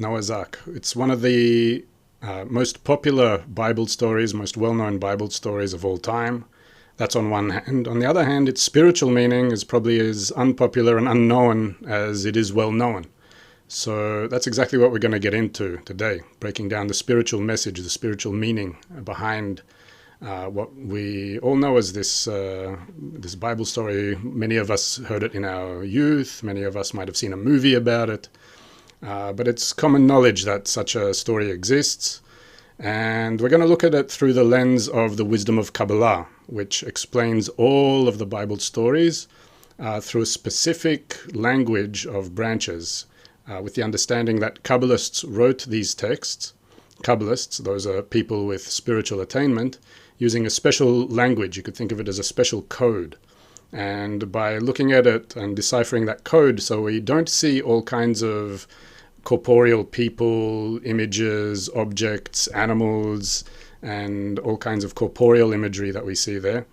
Noah's Ark. It's one of the most popular Bible stories, most well-known Bible stories of all time. That's on one hand. On the other hand, its spiritual meaning is probably as unpopular and unknown as it is well-known. So that's exactly what we're going to get into today, breaking down the spiritual message, the spiritual meaning behind what we all know as this Bible story. Many of us heard it in our youth. Many of us might have seen a movie about it. But it's common knowledge that such a story exists. And we're going to look at it through the lens of the wisdom of Kabbalah, which explains all of the Bible stories through a specific language of branches, with the understanding that Kabbalists wrote these texts. Kabbalists, those are people with spiritual attainment, using a special language. You could think of it as a special code. And by looking at it and deciphering that code, so we don't see all kinds of corporeal people, images, objects, animals, and all kinds of corporeal imagery that we see there,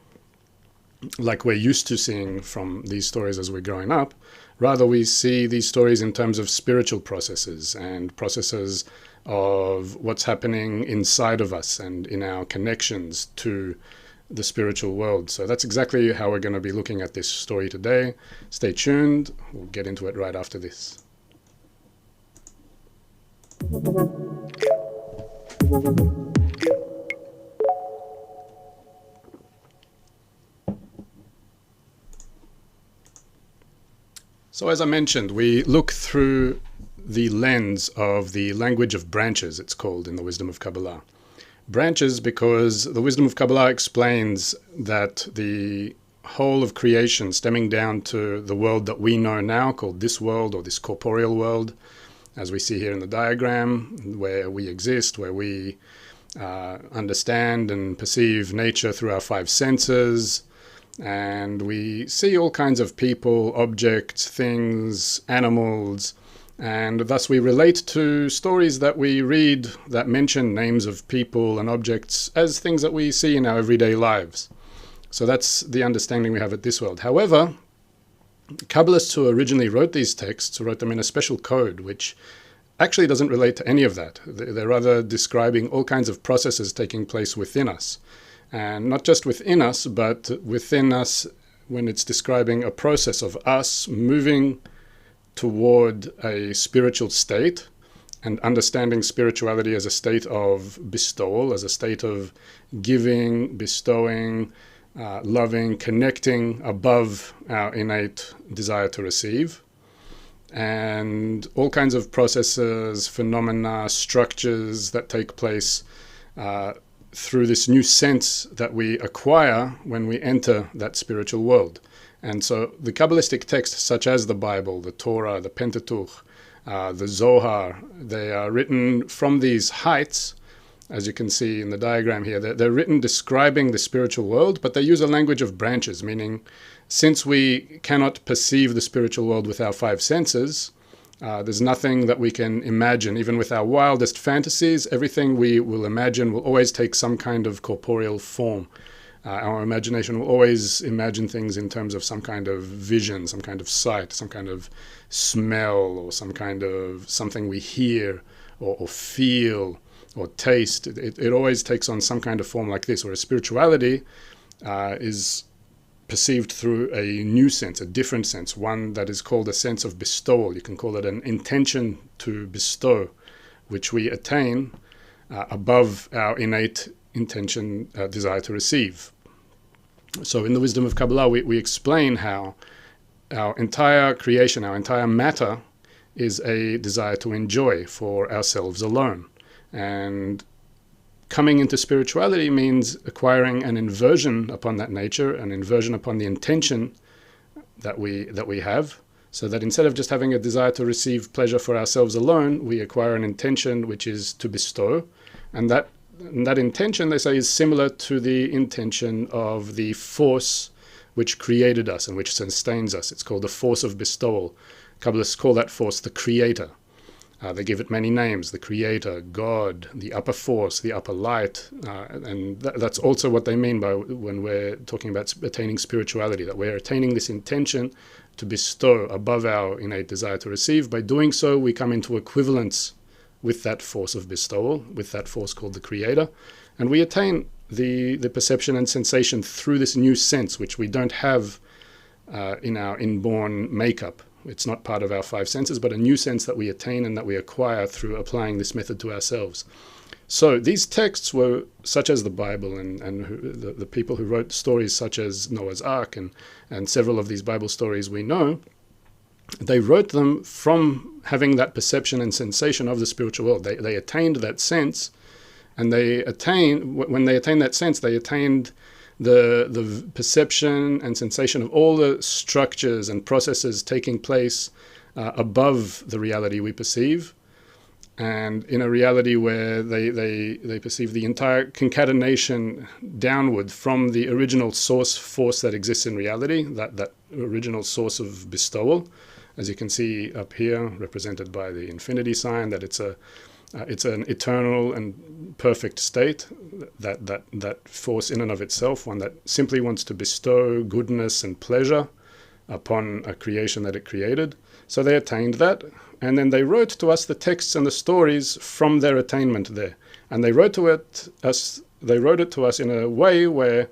like we're used to seeing from these stories as we're growing up. Rather, we see these stories in terms of spiritual processes and processes of what's happening inside of us and in our connections to the spiritual world. So that's exactly how we're going to be looking at this story today. Stay tuned. We'll get into it right after this. So as I mentioned, we look through the lens of the language of branches, it's called in the wisdom of Kabbalah. Branches because the wisdom of Kabbalah explains that the whole of creation, stemming down to the world that we know now, called this world or this corporeal world, as we see here in the diagram, where we exist, where we understand and perceive nature through our five senses, and we see all kinds of people, objects, things, animals, and thus we relate to stories that we read that mention names of people and objects as things that we see in our everyday lives. So that's the understanding we have at this world. However, Kabbalists who originally wrote these texts wrote them in a special code, which actually doesn't relate to any of that. They're rather describing all kinds of processes taking place within us. And not just within us, but within us when it's describing a process of us moving toward a spiritual state and understanding spirituality as a state of bestowal, as a state of giving, bestowing, loving, connecting above our innate desire to receive. And all kinds of processes, phenomena, structures that take place through this new sense that we acquire when we enter that spiritual world. And so the Kabbalistic texts, such as the Bible, the Torah, the Pentateuch, the Zohar, they are written from these heights, as you can see in the diagram here. They're written describing the spiritual world, but they use a language of branches, meaning since we cannot perceive the spiritual world with our five senses, there's nothing that we can imagine. Even with our wildest fantasies, everything we will imagine will always take some kind of corporeal form. Our imagination will always imagine things in terms of some kind of vision, some kind of sight, some kind of smell, or some kind of something we hear or feel or taste. It always takes on some kind of form like this, whereas spirituality is perceived through a new sense, a different sense, one that is called a sense of bestowal. You can call it an intention to bestow, which we attain above our innate intention, desire to receive. So in the wisdom of Kabbalah, we explain how our entire creation, our entire matter, is a desire to enjoy for ourselves alone. And coming into spirituality means acquiring an inversion upon that nature, an inversion upon the intention that we have, so that instead of just having a desire to receive pleasure for ourselves alone, we acquire an intention which is to bestow. And that intention, they say, is similar to the intention of the force which created us and which sustains us. It's called the force of bestowal. Kabbalists call that force the creator. They give it many names: the creator, God, the upper force, the upper light. And that's also what they mean by when we're talking about attaining spirituality, that we're attaining this intention to bestow above our innate desire to receive. By doing so, we come into equivalence with that force of bestowal, with that force called the Creator, and we attain the perception and sensation through this new sense, which we don't have in our inborn makeup. It's not part of our five senses, but a new sense that we attain and that we acquire through applying this method to ourselves. So these texts were, such as the Bible and the people who wrote stories such as Noah's Ark and several of these Bible stories we know, they wrote them from having that perception and sensation of the spiritual world. They attained that sense, and when they attained that sense, they attained the perception and sensation of all the structures and processes taking place above the reality we perceive, and in a reality where they perceive the entire concatenation downward from the original source force that exists in reality, that original source of bestowal, as you can see up here, represented by the infinity sign, that it's an eternal and perfect state, that force in and of itself, one that simply wants to bestow goodness and pleasure upon a creation that it created. So they attained that, and then they wrote to us the texts and the stories from their attainment there. And they wrote it to us in a way where,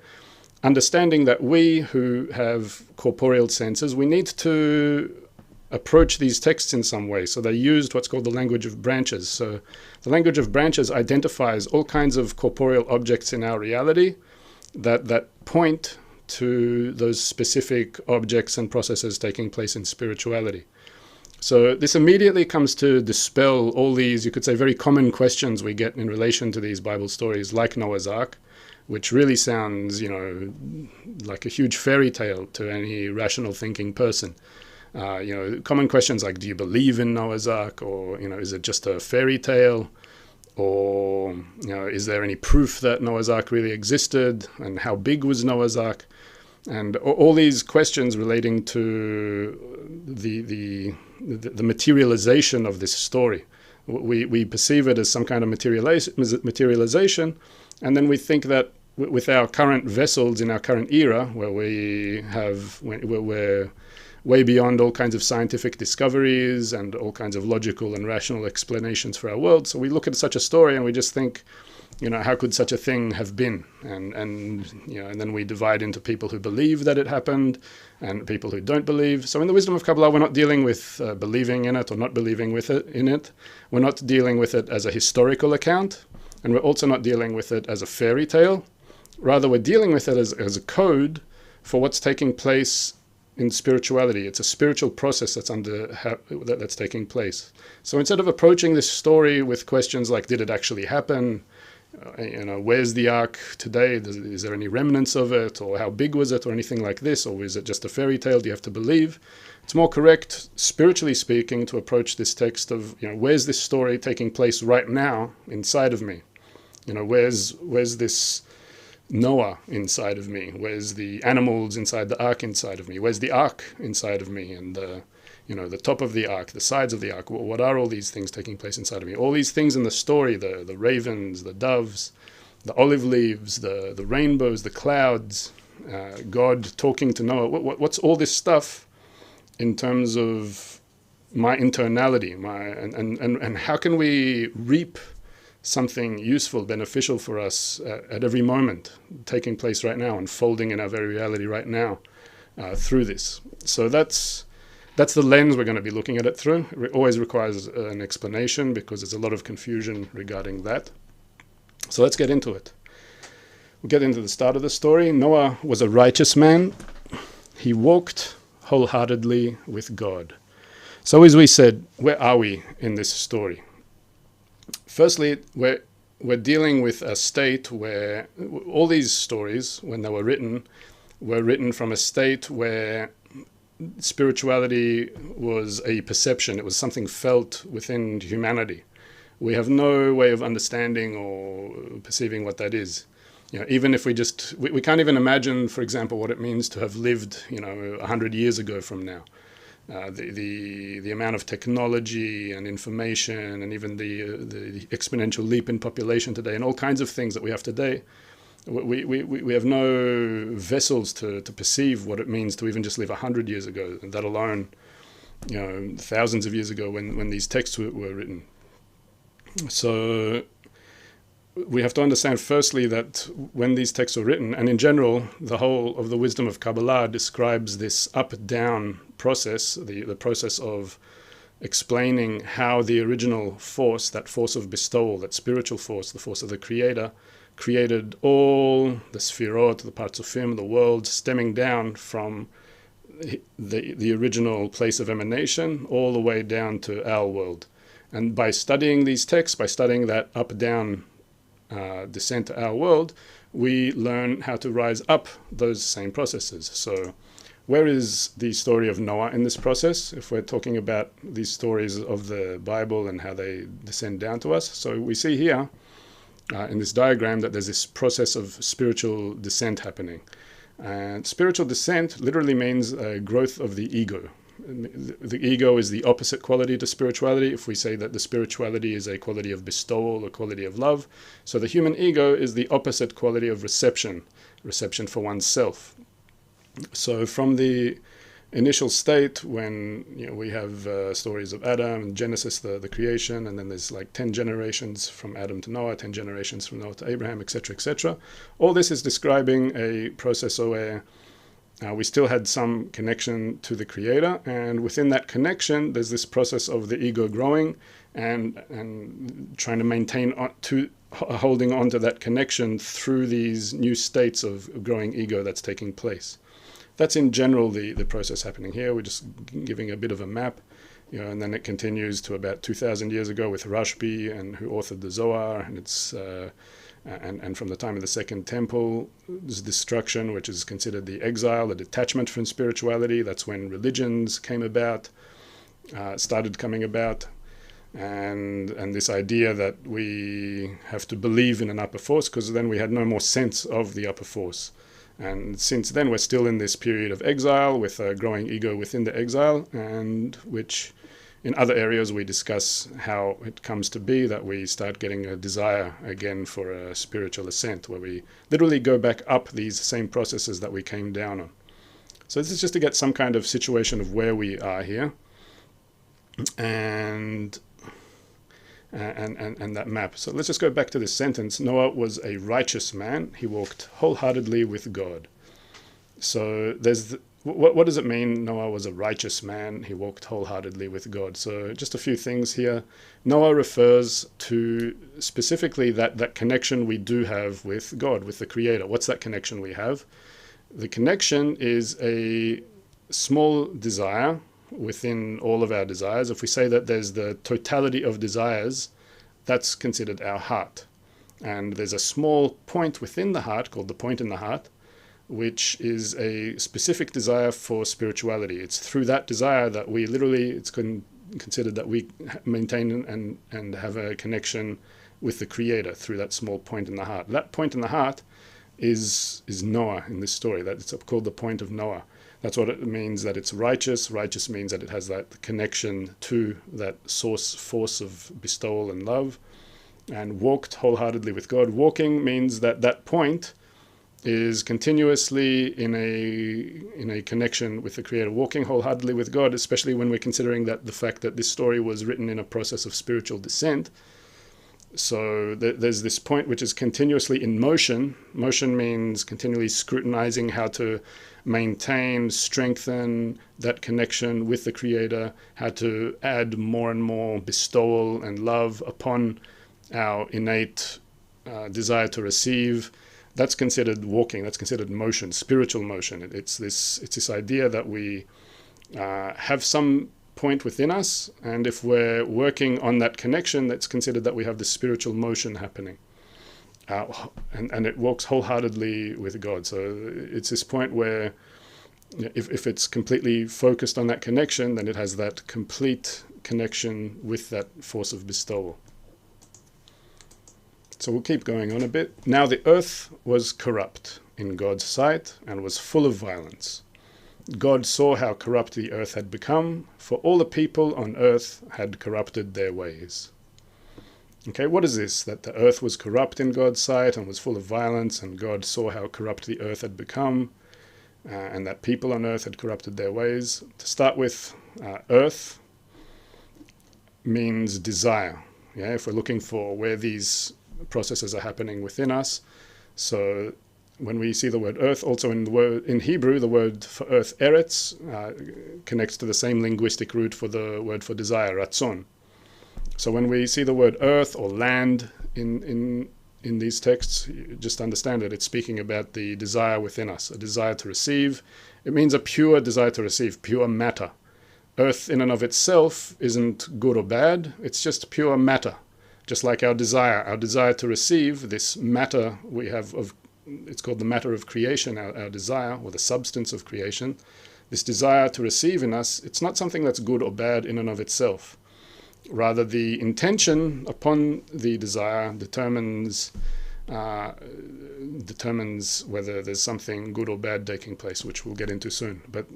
understanding that we who have corporeal senses, we need to approach these texts in some way. So they used what's called the language of branches. So the language of branches identifies all kinds of corporeal objects in our reality that point to those specific objects and processes taking place in spirituality. So this immediately comes to dispel all these, you could say, very common questions we get in relation to these Bible stories like Noah's Ark, which really sounds, like a huge fairy tale to any rational thinking person. Common questions like, do you believe in Noah's Ark? Or, is it just a fairy tale? Or, is there any proof that Noah's Ark really existed? And how big was Noah's Ark? And all these questions relating to the materialization of this story. We perceive it as some kind of materialization, and then we think that with our current vessels in our current era, where we're way beyond all kinds of scientific discoveries and all kinds of logical and rational explanations for our world. So we look at such a story and we just think, how could such a thing have been? And then we divide into people who believe that it happened and people who don't believe. So in the wisdom of Kabbalah, we're not dealing with believing in it or not believing in it. We're not dealing with it as a historical account, and we're also not dealing with it as a fairy tale. Rather, we're dealing with it as a code for what's taking place in spirituality. It's a spiritual process that's taking place. So instead of approaching this story with questions like, did it actually happen? Where's the ark today? Is there any remnants of it? Or how big was it? Or anything like this? Or is it just a fairy tale? Do you have to believe? It's more correct, spiritually speaking, to approach this text of, where's this story taking place right now inside of me? Where's this Noah inside of me? Where's the animals inside the ark inside of me? Where's the ark inside of me? And the top of the ark, the sides of the ark. What are all these things taking place inside of me? All these things in the story, the ravens, the doves, the olive leaves, the rainbows, the clouds, God talking to Noah. What's all this stuff in terms of my internality? And how can we reap something useful, beneficial for us at every moment, taking place right now, unfolding in our very reality right now through this? So that's the lens we're going to be looking at it through. It always requires an explanation because there's a lot of confusion regarding that. So let's get into it. We'll get into the start of the story. Noah was a righteous man. He walked wholeheartedly with God. So as we said, where are we in this story? Firstly, we're dealing with a state where all these stories, when they were written from a state where spirituality was a perception. It was something felt within humanity. We have no way of understanding or perceiving what that is. Even if we can't even imagine, for example, what it means to have lived, 100 years ago from now. The amount of technology and information and even the exponential leap in population today and all kinds of things that we have today, we have no vessels to perceive what it means to even just live 100 years ago, that alone, thousands of years ago when these texts were written. So we have to understand firstly that when these texts are written, and in general, the whole of the wisdom of Kabbalah describes this up-down process, the process of explaining how the original force, that force of bestowal, that spiritual force, the force of the Creator, created all the sphirot, the parts of Him, the world, stemming down from the original place of emanation all the way down to our world. And by studying these texts, by studying that up-down descent to our world, we learn how to rise up those same processes. So where is the story of Noah in this process, if we're talking about these stories of the Bible and how they descend down to us? So we see here in this diagram that there's this process of spiritual descent happening. And spiritual descent literally means growth of the ego. The ego is the opposite quality to spirituality. If we say that the spirituality is a quality of bestowal, a quality of love, so the human ego is the opposite quality of reception for oneself. So from the initial state, when we have stories of Adam and Genesis, the creation, and then there's like 10 generations from Adam to Noah, 10 generations from Noah to Abraham, etc., etc. All this is describing a process where we still had some connection to the Creator, and within that connection, there's this process of the ego growing and trying to maintain holding on to that connection through these new states of growing ego that's taking place. That's in general the process happening here. We're just giving a bit of a map, and then it continues to about 2,000 years ago with Rashbi, and who authored the Zohar, and it's and from the time of the Second Temple, there's destruction, which is considered the exile, the detachment from spirituality. That's when religions came about, started coming about, and this idea that we have to believe in an upper force, because then we had no more sense of the upper force. And since then, we're still in this period of exile with a growing ego within the exile, and which in other areas we discuss how it comes to be that we start getting a desire again for a spiritual ascent, where we literally go back up these same processes that we came down on. So this is just to get some kind of situation of where we are here, and that map. So let's just go back to this sentence. Noah was a righteous man. He walked wholeheartedly with God. So there's what does it mean Noah was a righteous man? He walked wholeheartedly with God. So just a few things here. Noah refers to specifically that connection we do have with God, with the Creator. What's that connection we have? The connection is a small desire within all of our desires. If we say that there's the totality of desires, that's considered our heart. And there's a small point within the heart called the point in the heart, which is a specific desire for spirituality. It's through that desire that we literally, it's considered that we maintain and have a connection with the Creator through that small point in the heart. That point in the heart is Noah in this story. That's called the point of Noah. That's what it means, that it's righteous. Righteous means that it has that connection to that source force of bestowal and love. And walked wholeheartedly with God. Walking means that point is continuously in a connection with the Creator, walking wholeheartedly with God, especially when we're considering that the fact that this story was written in a process of spiritual descent. So there's this point which is continuously in motion. Motion means continually scrutinizing how to maintain, strengthen that connection with the Creator, how to add more and more bestowal and love upon our innate desire to receive. That's considered walking. That's considered motion, spiritual motion. It's this idea that we have some point within us, and if we're working on that connection, that's considered that we have this spiritual motion happening, and it walks wholeheartedly with God. So it's this point where if it's completely focused on that connection, then it has that complete connection with that force of bestowal. So we'll keep going on a bit. Now the earth was corrupt in God's sight and was full of violence. God saw how corrupt the earth had become, for all the people on earth had corrupted their ways. Okay, what is this? That the earth was corrupt in God's sight and was full of violence, and God saw how corrupt the earth had become, and that people on earth had corrupted their ways. To start with, earth means desire. Yeah, if we're looking for where these processes are happening within us. So when we see the word earth, also in Hebrew, the word for earth, eretz, connects to the same linguistic root for the word for desire, ratzon. So when we see the word earth or land in these texts, you just understand that it's speaking about the desire within us, a desire to receive. It means a pure desire to receive, pure matter. Earth in and of itself isn't good or bad, it's just pure matter. Just like our desire to receive this matter we have of, it's called the matter of creation, our desire, or the substance of creation. This desire to receive in us, it's not something that's good or bad in and of itself. Rather, the intention upon the desire determines whether there's something good or bad taking place, which we'll get into soon. But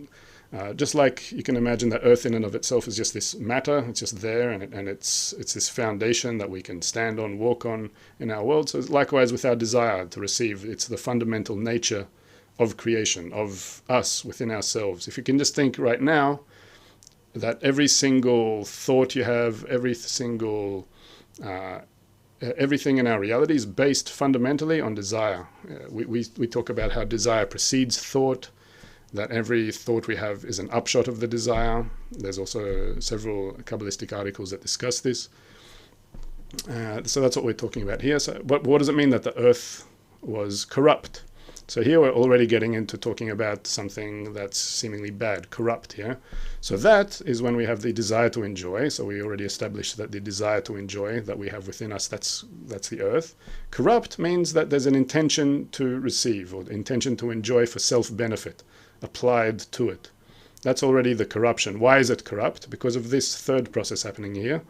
just like you can imagine that earth in and of itself is just this matter, it's just there, and it's this foundation that we can stand on, walk on in our world. So likewise with our desire to receive, it's the fundamental nature of creation, of us within ourselves. If you can just think right now that every single thought you have, everything in our reality is based fundamentally on desire. We talk about how desire precedes thought, that every thought we have is an upshot of the desire. There's also several Kabbalistic articles that discuss this. So that's what we're talking about here. So what does it mean that the earth was corrupt? So here we're already getting into talking about something that's seemingly bad, corrupt here. So that is when we have the desire to enjoy. So we already established that the desire to enjoy that we have within us, that's the earth. Corrupt means that there's an intention to receive, or intention to enjoy for self-benefit applied to it. That's already the corruption. Why is it corrupt? Because of this third process happening here,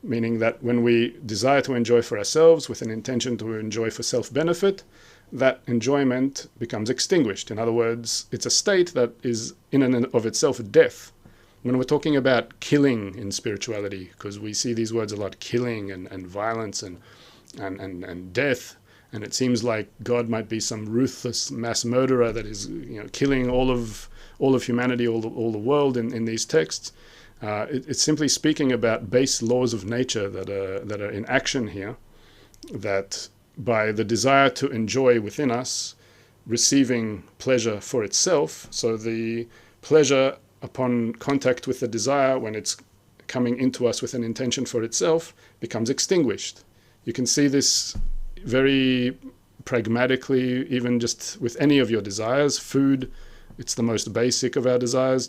meaning that when we desire to enjoy for ourselves with an intention to enjoy for self-benefit, that enjoyment becomes extinguished. In other words, it's a state that is in and of itself death. When we're talking about killing in spirituality, because we see these words a lot, killing and violence and death, and it seems like God might be some ruthless mass murderer that is, killing all of humanity, all the world in these texts. It's simply speaking about base laws of nature that are in action here, that by the desire to enjoy within us, receiving pleasure for itself, so the pleasure upon contact with the desire, when it's coming into us with an intention for itself, becomes extinguished. You can see this very pragmatically, even just with any of your desires. Food, it's the most basic of our desires.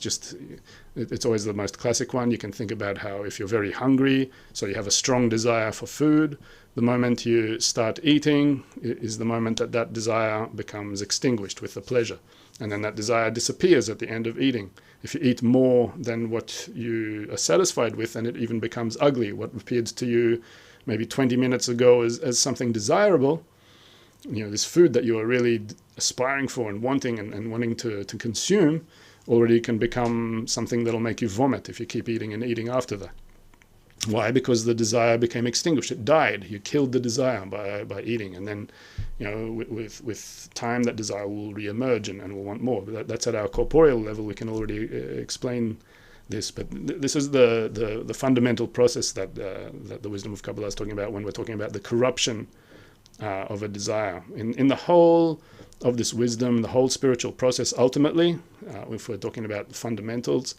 It's always the most classic one. You can think about how if you're very hungry, so you have a strong desire for food, the moment you start eating is the moment that desire becomes extinguished with the pleasure. And then that desire disappears at the end of eating. If you eat more than what you are satisfied with, then it even becomes ugly. What appeared to you maybe 20 minutes ago as something desirable, this food that you are really aspiring for and wanting and wanting to consume, already can become something that'll make you vomit if you keep eating and eating after that. Why? Because the desire became extinguished. It died. You killed the desire by eating. And then, with time, that desire will reemerge and we'll want more. But that's at our corporeal level. We can already explain this. But this is the fundamental process that the wisdom of Kabbalah is talking about when we're talking about the corruption of a desire. In the whole of this wisdom, the whole spiritual process, ultimately, if we're talking about fundamentals,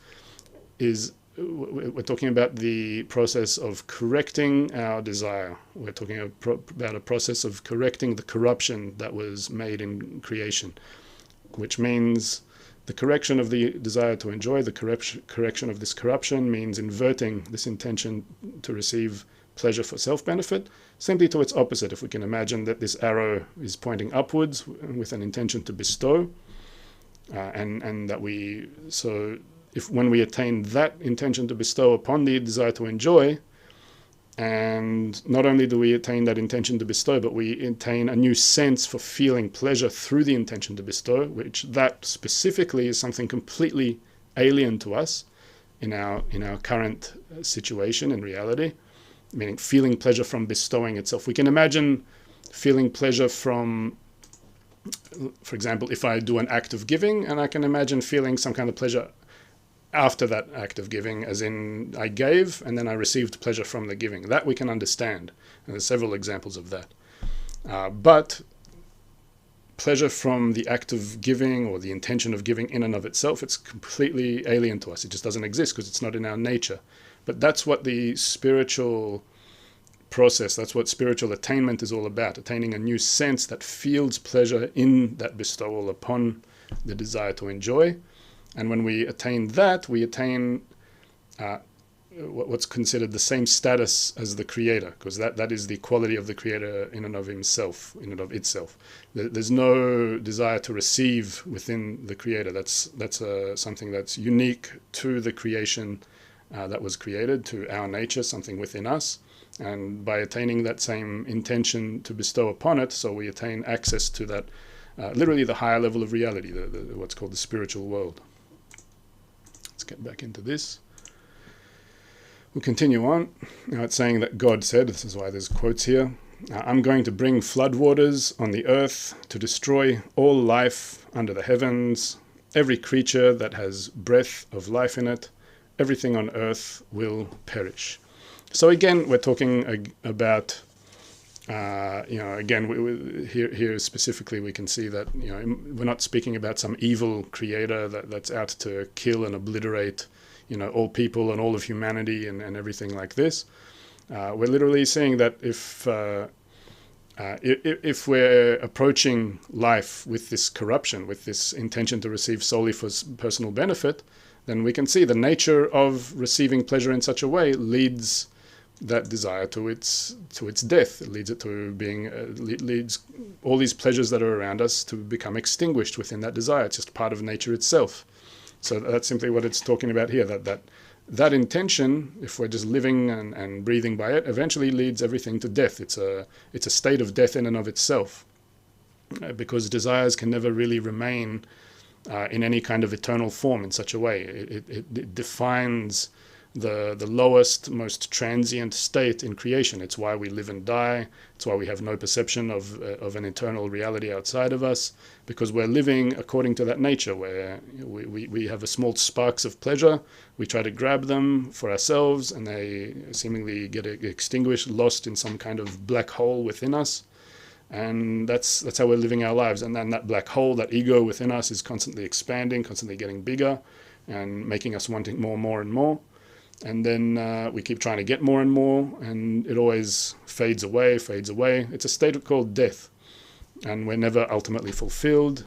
we're talking about the process of correcting our desire. We're talking about a process of correcting the corruption that was made in creation, which means the correction of the desire to enjoy, the correction of this corruption means inverting this intention to receive pleasure for self-benefit, simply to its opposite. If we can imagine that this arrow is pointing upwards with an intention to bestow, and that when we attain that intention to bestow upon the desire to enjoy, and not only do we attain that intention to bestow, but we attain a new sense for feeling pleasure through the intention to bestow, which that specifically is something completely alien to us in our current situation and reality, meaning feeling pleasure from bestowing itself. We can imagine feeling pleasure from, for example, if I do an act of giving, and I can imagine feeling some kind of pleasure after that act of giving, as in I gave and then I received pleasure from the giving. That we can understand, and there's several examples of that. But pleasure from the act of giving or the intention of giving in and of itself, it's completely alien to us. It just doesn't exist because it's not in our nature. But that's what the spiritual process, that's what spiritual attainment is all about, attaining a new sense that feels pleasure in that bestowal upon the desire to enjoy. And when we attain that, we attain what's considered the same status as the creator, because that is the quality of the creator in and of himself, in and of itself. There's no desire to receive within the creator. That's something that's unique to the creation that was created, to our nature, something within us. And by attaining that same intention to bestow upon it, so we attain access to that, literally the higher level of reality, what's called the spiritual world. Let's get back into this. We'll continue on. Now it's saying that God said, this is why there's quotes here, I'm going to bring floodwaters on the earth to destroy all life under the heavens, every creature that has breath of life in it, everything on earth will perish. So again, we're talking about, again, here specifically we can see that, we're not speaking about some evil creator that's out to kill and obliterate all people and all of humanity and everything like this. We're literally saying that if we're approaching life with this corruption, with this intention to receive solely for personal benefit, then we can see the nature of receiving pleasure in such a way leads that desire to its death. It leads it to being leads all these pleasures that are around us to become extinguished within that desire. It's just part of nature itself. So that's simply what it's talking about here, that intention, if we're just living and breathing by it, eventually leads everything to death. It's a state of death in and of itself, because desires can never really remain in any kind of eternal form in such a way. It defines the lowest, most transient state in creation. It's why we live and die. It's why we have no perception of an eternal reality outside of us, because we're living according to that nature, where we have a small sparks of pleasure. We try to grab them for ourselves, and they seemingly get extinguished, lost in some kind of black hole within us. And that's how we're living our lives. And then that black hole, that ego within us, is constantly expanding, constantly getting bigger, and making us wanting more and more. And then we keep trying to get more and more, and it always fades away. It's a state called death, and we're never ultimately fulfilled.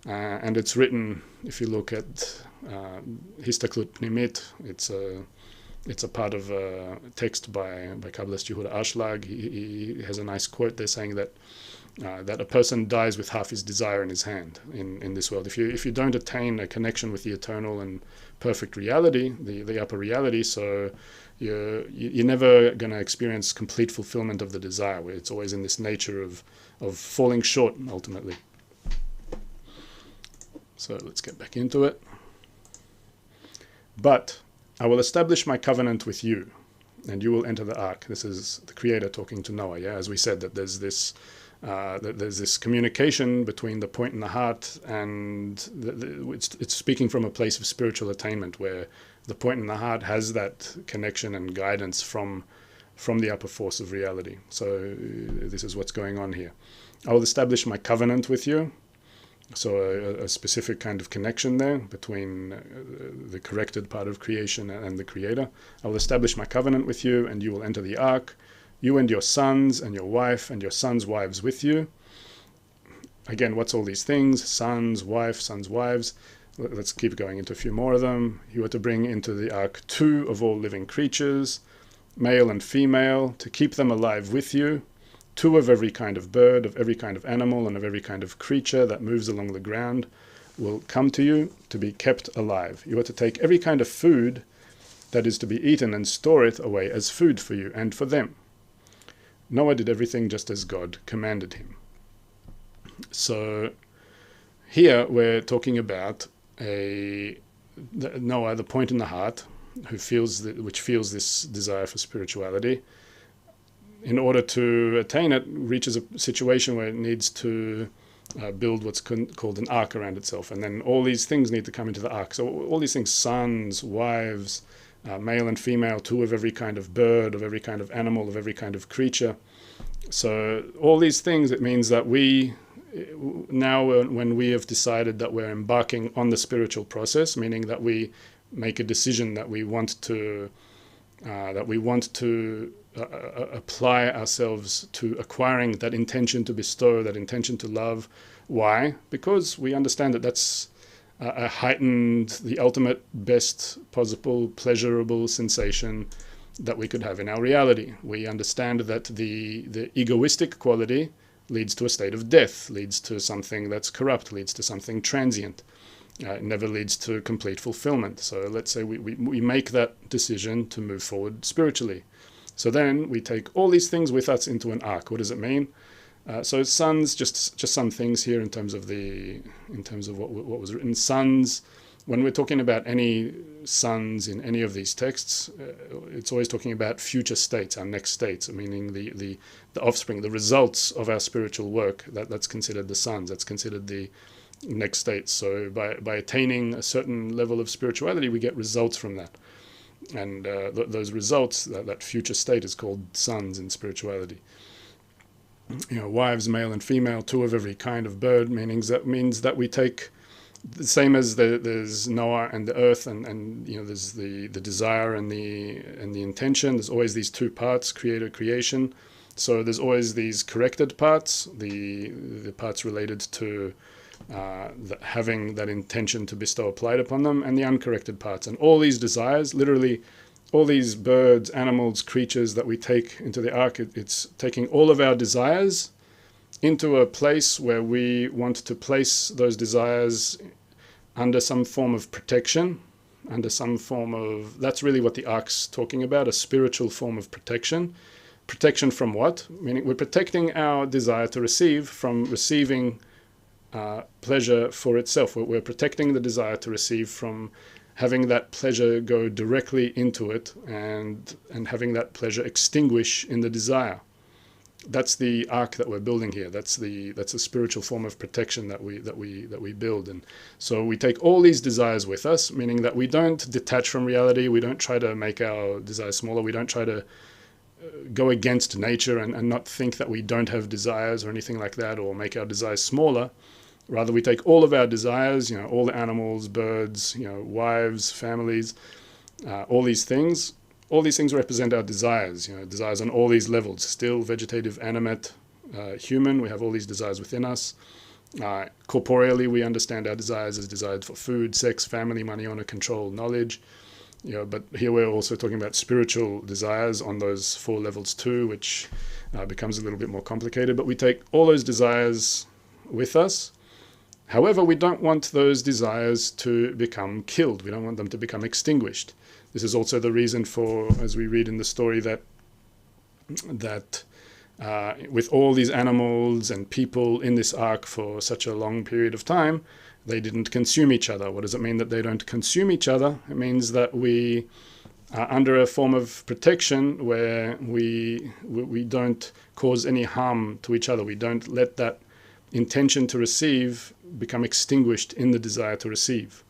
And it's written, if you look at Histaklut Pnimit, it's a part of a text by Kabbalist Ashlag. He has a nice quote there saying that a person dies with half his desire in his hand in this world. If you don't attain a connection with the eternal and perfect reality, the upper reality, so you're never going to experience complete fulfillment of the desire, where it's always in this nature of falling short ultimately. So let's get back into it. But I will establish my covenant with you, and you will enter the ark. This is the Creator talking to Noah. Yeah, as we said, that there's this communication between the point in the heart, and it's speaking from a place of spiritual attainment, where the point in the heart has that connection and guidance from the upper force of reality. So this is what's going on here. I will establish my covenant with you. So a specific kind of connection there between the corrected part of creation and the Creator. I will establish my covenant with you, and you will enter the ark, you and your sons and your wife and your sons' wives with you. Again, what's all these things? Sons, wife, sons' wives. Let's keep going into a few more of them. You are to bring into the ark 2 of all living creatures, male and female, to keep them alive with you. 2 of every kind of bird, of every kind of animal, and of every kind of creature that moves along the ground will come to you to be kept alive. You are to take every kind of food that is to be eaten and store it away as food for you and for them. Noah did everything just as God commanded him. So here we're talking about Noah, the point in the heart, which feels this desire for spirituality. In order to attain it, reaches a situation where it needs to build what's called an ark around itself. And then all these things need to come into the ark. So all these things, sons, wives, male and female, two of every kind of bird, of every kind of animal, of every kind of creature. So all these things, it means that we, now when we have decided that we're embarking on the spiritual process, meaning that we make a decision that we want to apply ourselves to acquiring that intention to bestow, that intention to love. Why? Because we understand that that's a heightened, the ultimate best possible pleasurable sensation that we could have in our reality. We understand that the egoistic quality leads to a state of death, leads to something that's corrupt, leads to something transient. It never leads to complete fulfillment. So let's say we make that decision to move forward spiritually. So then we take all these things with us into an ark. What does it mean? So sons, just some things here in terms of what was written. Sons, when we're talking about any sons in any of these texts, it's always talking about future states, our next states, meaning the offspring, the results of our spiritual work. That's considered the sons. That's considered the next states. So by attaining a certain level of spirituality, we get results from that. And those results, that future state, is called sons in spirituality. Wives, male and female, two of every kind of bird, means that we take the same as there's Noah and the earth, and there's the desire and the intention. There's always these two parts, creator, creation. So there's always these corrected parts, the parts related to having that intention to bestow applied upon them, and the uncorrected parts. And all these desires, literally all these birds, animals, creatures that we take into the ark, it's taking all of our desires into a place where we want to place those desires under some form of protection, under some form of, that's really what the ark's talking about, a spiritual form of protection. Protection from what? Meaning we're protecting our desire to receive from receiving pleasure for itself. We're protecting the desire to receive from having that pleasure go directly into it and having that pleasure extinguish in the desire. That's the ark that we're building here. That's a spiritual form of protection that we build. And so we take all these desires with us, meaning that we don't detach from reality. We don't try to make our desires smaller. We don't try to go against nature and not think that we don't have desires or anything like that, or make our desires smaller. Rather, we take all of our desires, all the animals, birds, wives, families, all these things represent our desires, desires on all these levels, still, vegetative, animate, human. We have all these desires within us. Corporeally, we understand our desires as desires for food, sex, family, money, honor, control, knowledge. But here we're also talking about spiritual desires on those four levels too, which becomes a little bit more complicated. But we take all those desires with us. However, we don't want those desires to become killed. We don't want them to become extinguished. This is also the reason for, as we read in the story, that with all these animals and people in this ark for such a long period of time, they didn't consume each other. What does it mean that they don't consume each other? It means that we are under a form of protection where we don't cause any harm to each other. We don't let that intention to receive become extinguished in the desire to receive.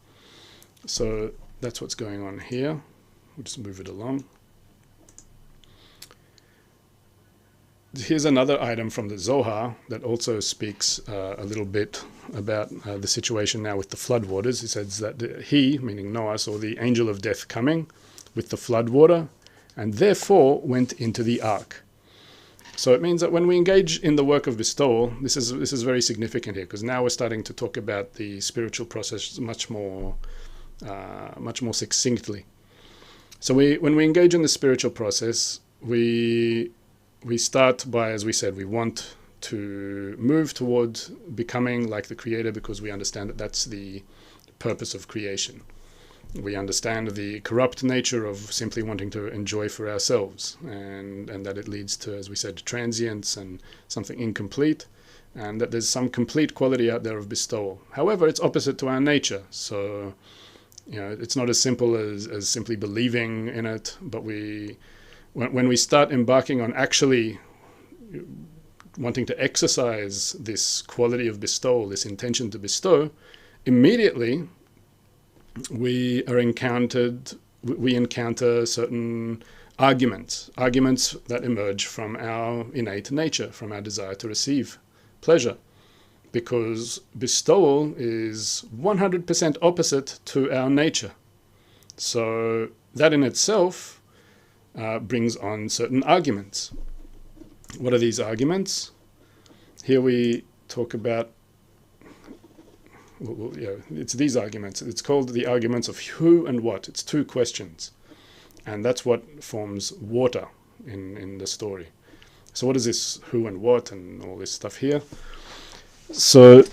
So that's what's going on here. We'll just move it along. Here's another item from the Zohar that also speaks a little bit about the situation now with the floodwaters. He says that he, meaning Noah, saw the angel of death coming with the floodwater and therefore went into the ark. So it means that when we engage in the work of bestowal, this is very significant here, because now we're starting to talk about the spiritual process much more succinctly. So when we engage in the spiritual process, we start by, as we said, we want to move towards becoming like the Creator, because we understand that that's the purpose of creation. We understand the corrupt nature of simply wanting to enjoy for ourselves, and that it leads to, as we said, transience and something incomplete, and that there's some complete quality out there of bestowal. However, it's opposite to our nature. So, it's not as simple as simply believing in it, but when we start embarking on actually wanting to exercise this quality of bestowal, this intention to bestow, immediately we encounter certain arguments that emerge from our innate nature, from our desire to receive pleasure, because bestowal is 100% opposite to our nature. So that in itself brings on certain arguments. What are these arguments? Here we talk about, it's these arguments. It's called the arguments of who and what. It's two questions. And that's what forms water in the story. So what is this who and what and all this stuff here? So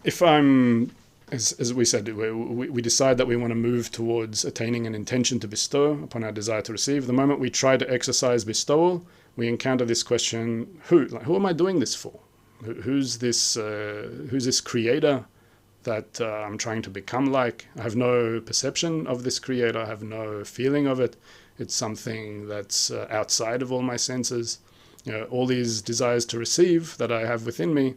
if I'm, as we said, we decide that we want to move towards attaining an intention to bestow upon our desire to receive. The moment we try to exercise bestowal, we encounter this question, who am I doing this for? Who's this creator that I'm trying to become like? I have no perception of this creator. I have no feeling of it. It's something that's outside of all my senses. All these desires to receive that I have within me,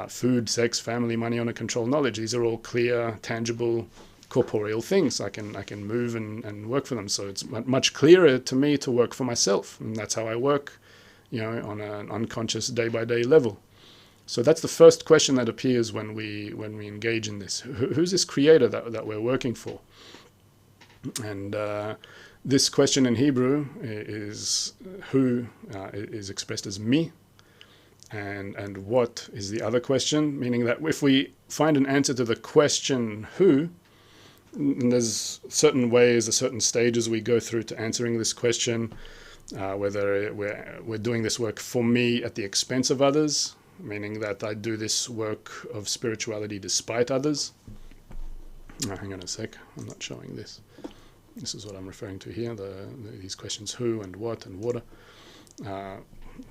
food, sex, family, money, honor, control, knowledge, these are all clear, tangible, corporeal things. I can move and work for them. So it's much clearer to me to work for myself. And that's how I work, on an unconscious day-by-day level. So that's the first question that appears when we engage in this. Who's this creator that we're working for? And this question in Hebrew is who is expressed as me, and what is the other question, meaning that if we find an answer to the question who, and there's certain ways, there's certain stages we go through to answering this question, whether we're doing this work for me at the expense of others, meaning that I do this work of spirituality despite others. Hang on a sec, I'm not showing this. This is what I'm referring to here, these questions who and what and water.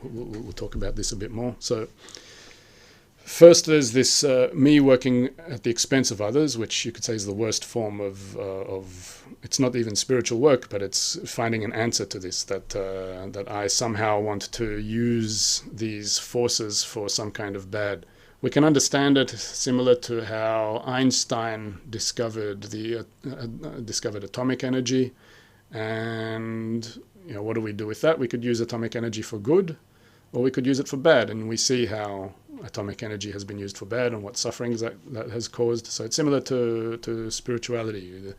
We'll talk about this a bit more. So first there's this me working at the expense of others, which you could say is the worst form of it's not even spiritual work, but it's finding an answer to this, that I somehow want to use these forces for some kind of bad. We can understand it similar to how Einstein discovered atomic energy, and what do we do with that? We could use atomic energy for good, or we could use it for bad, and we see how atomic energy has been used for bad and what sufferings that has caused. So it's similar to spirituality.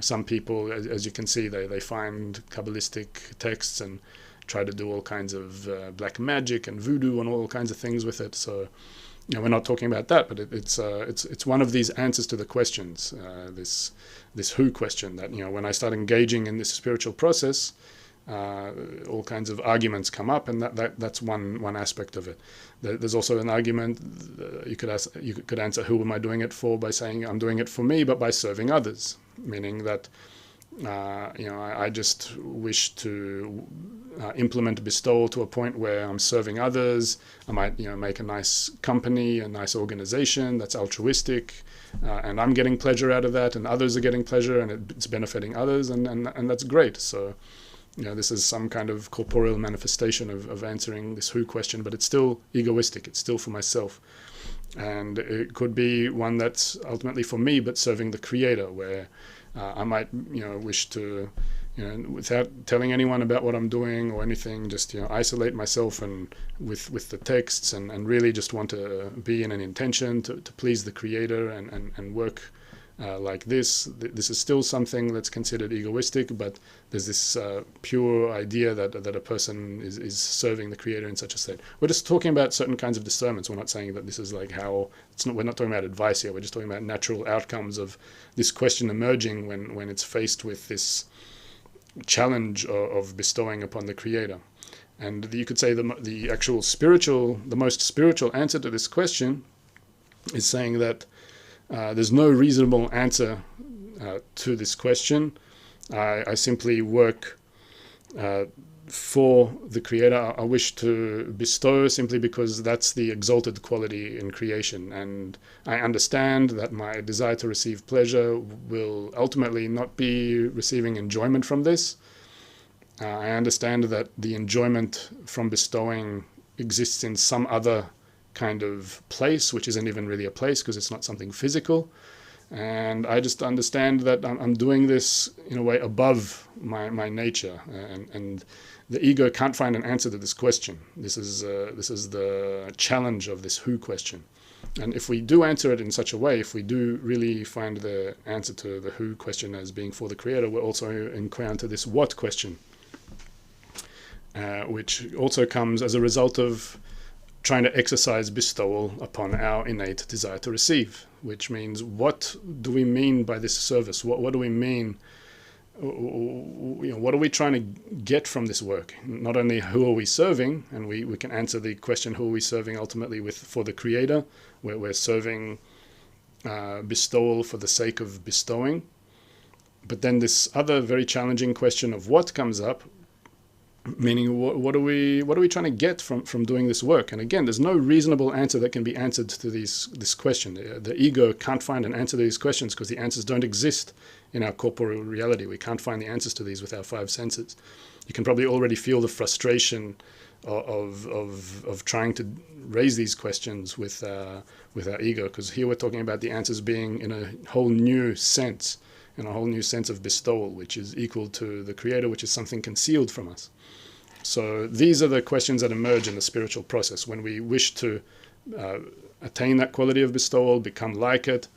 Some people, as you can see, they find Kabbalistic texts and try to do all kinds of black magic and voodoo and all kinds of things with it. So we're not talking about that, but it's one of these answers to the questions, this who question, that when I start engaging in this spiritual process, all kinds of arguments come up, and that's one aspect of it. There's also an argument you could answer, who am I doing it for, by saying I'm doing it for me, but by serving others, meaning that I just wish to implement bestowal to a point where I'm serving others. I might make a nice company, a nice organization that's altruistic, and I'm getting pleasure out of that, and others are getting pleasure, and it's benefiting others, and that's great. So this is some kind of corporeal manifestation of answering this who question, but it's still egoistic. It's still for myself. And it could be one that's ultimately for me, but serving the creator, where I might, wish to, without telling anyone about what I'm doing or anything, just, isolate myself and with the texts, and really just want to be in an intention to please the creator and work like this. This is still something that's considered egoistic, but there's this pure idea that a person is serving the creator in such a state. We're just talking about certain kinds of discernments. We're not saying that this is like how we're not talking about advice here. We're just talking about natural outcomes of this question emerging when it's faced with this challenge of bestowing upon the creator. And you could say the most spiritual answer to this question is saying that there's no reasonable answer to this question. I simply work for the creator. I wish to bestow simply because that's the exalted quality in creation. And I understand that my desire to receive pleasure will ultimately not be receiving enjoyment from this. I understand that the enjoyment from bestowing exists in some other kind of place, which isn't even really a place because it's not something physical. And I just understand that I'm doing this in a way above my nature, and the ego can't find an answer to this question. This is the challenge of this who question. And if we do answer it in such a way, if we do really find the answer to the who question as being for the creator, we'll also encounter this what question, which also comes as a result of trying to exercise bestowal upon our innate desire to receive, which means, what do we mean by this service? What do we mean? What are we trying to get from this work? Not only who are we serving, and we can answer the question, who are we serving ultimately for the creator, where we're serving bestowal for the sake of bestowing. But then this other very challenging question of what comes up, meaning what are we trying to get from doing this work? And again, there's no reasonable answer that can be answered to this question. The ego can't find an answer to these questions because the answers don't exist in our corporeal reality. We can't find the answers to these with our five senses. You can probably already feel the frustration of trying to raise these questions with our ego, because here we're talking about the answers being in a whole new sense, in a whole new sense of bestowal, which is equal to the creator, which is something concealed from us. So these are the questions that emerge in the spiritual process when we wish to attain that quality of bestowal, become like it,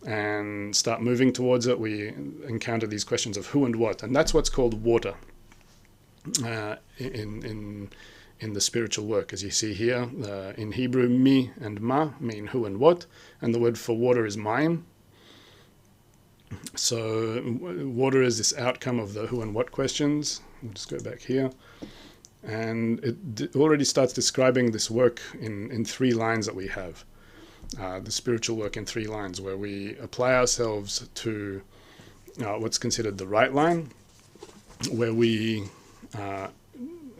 and start moving towards it. We encounter these questions of who and what, and that's what's called water in the spiritual work. As you see here, in Hebrew, mi and ma mean who and what, and the word for water is mayim. So water is this outcome of the who and what questions. We'll just go back here. And it already starts describing this work in 3 lines that we have. The spiritual work in 3 lines, where we apply ourselves to what's considered the right line, where we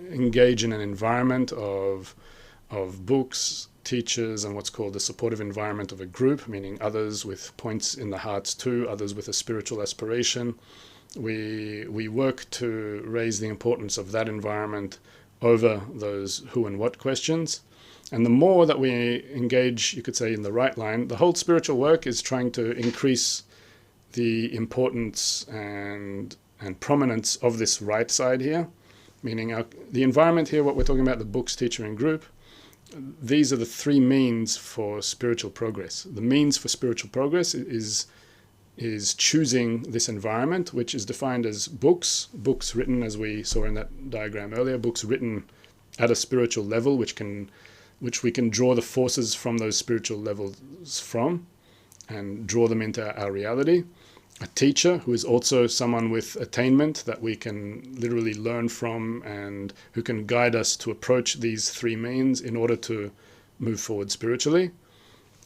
engage in an environment of books, teachers, and what's called the supportive environment of a group, meaning others with points in the hearts too, others with a spiritual aspiration. We work to raise the importance of that environment over those who and what questions. And the more that we engage, you could say, in the right line, the whole spiritual work is trying to increase the importance and prominence of this right side here, meaning the environment here, what we're talking about, the books, teacher, and group. These are the 3 means for spiritual progress. The means for spiritual progress is choosing this environment, which is defined as books written, as we saw in that diagram earlier, books written at a spiritual level, which we can draw the forces from those spiritual levels from and draw them into our reality. A teacher, who is also someone with attainment that we can literally learn from and who can guide us to approach these 3 means in order to move forward spiritually.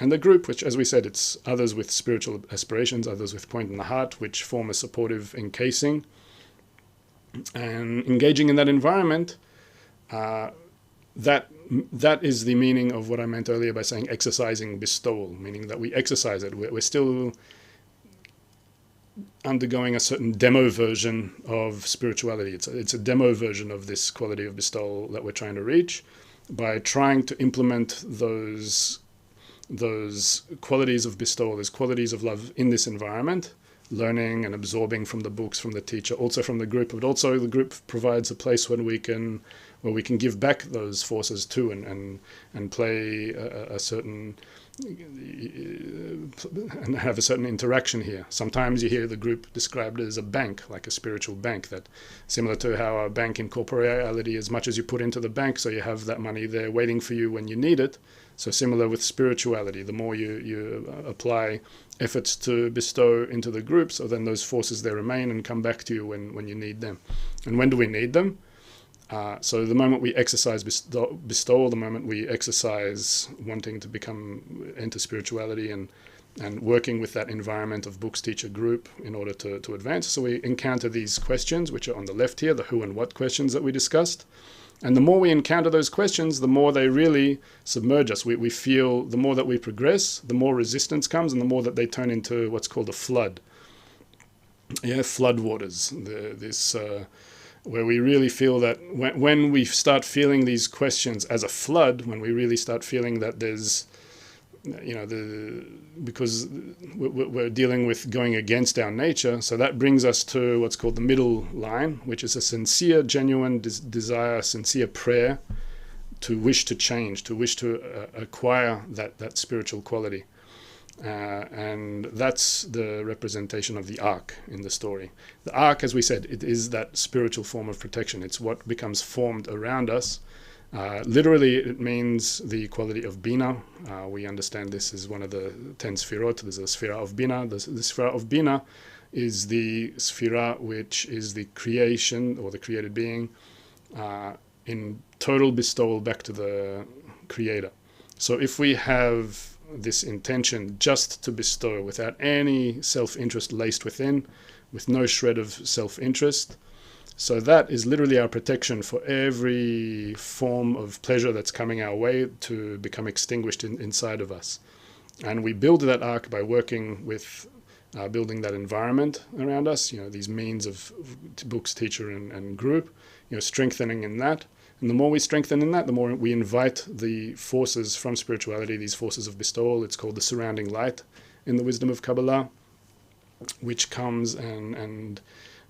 And the group, which, as we said, it's others with spiritual aspirations, others with point in the heart, which form a supportive encasing. And engaging in that environment, that is the meaning of what I meant earlier by saying exercising bestowal, meaning that we exercise it. We're still undergoing a certain demo version of spirituality. It's a demo version of this quality of bestowal that we're trying to reach by trying to implement those qualities of bestowal, those qualities of love in this environment, learning and absorbing from the books, from the teacher, also from the group. But also the group provides a place where we can give back those forces too, and play a certain and have a certain interaction here. Sometimes you hear the group described as a bank, like a spiritual bank, that similar to how a bank in corporeality, as much as you put into the bank, so you have that money there waiting for you when you need it. So similar with spirituality, the more you apply efforts to bestow into the group, so then those forces there remain and come back to you when you need them. And when do we need them? So the moment we exercise bestowal, the moment we exercise wanting to enter spirituality and working with that environment of books, teacher, group in order to advance. So we encounter these questions, which are on the left here, the who and what questions that we discussed. And the more we encounter those questions, the more they really submerge us. We feel the more that we progress, the more resistance comes, and the more that they turn into what's called a flood. Yeah, floodwaters. where we really feel that when we start feeling these questions as a flood, when we really start feeling that there's, because we're dealing with going against our nature, so that brings us to what's called the middle line, which is a sincere, genuine desire, sincere prayer to wish to change, to wish to acquire that spiritual quality. And that's the representation of the ark in the story. The ark, as we said, it is that spiritual form of protection. It's what becomes formed around us. Literally, it means the quality of Bina. We understand this is one of the 10 Sfirot. There's a Sfira of Bina. The Sfira of Bina is the Sfira which is the creation or the created being in total bestowal back to the Creator. So if we have this intention just to bestow without any self-interest laced within, with no shred of self-interest, so that is literally our protection for every form of pleasure that's coming our way to become extinguished inside of us. And we build that ark by working with building that environment around us, these means of books, teacher, and group, strengthening in that. And the more we strengthen in that, the more we invite the forces from spirituality, these forces of bestowal. It's called the surrounding light in the wisdom of Kabbalah, which comes and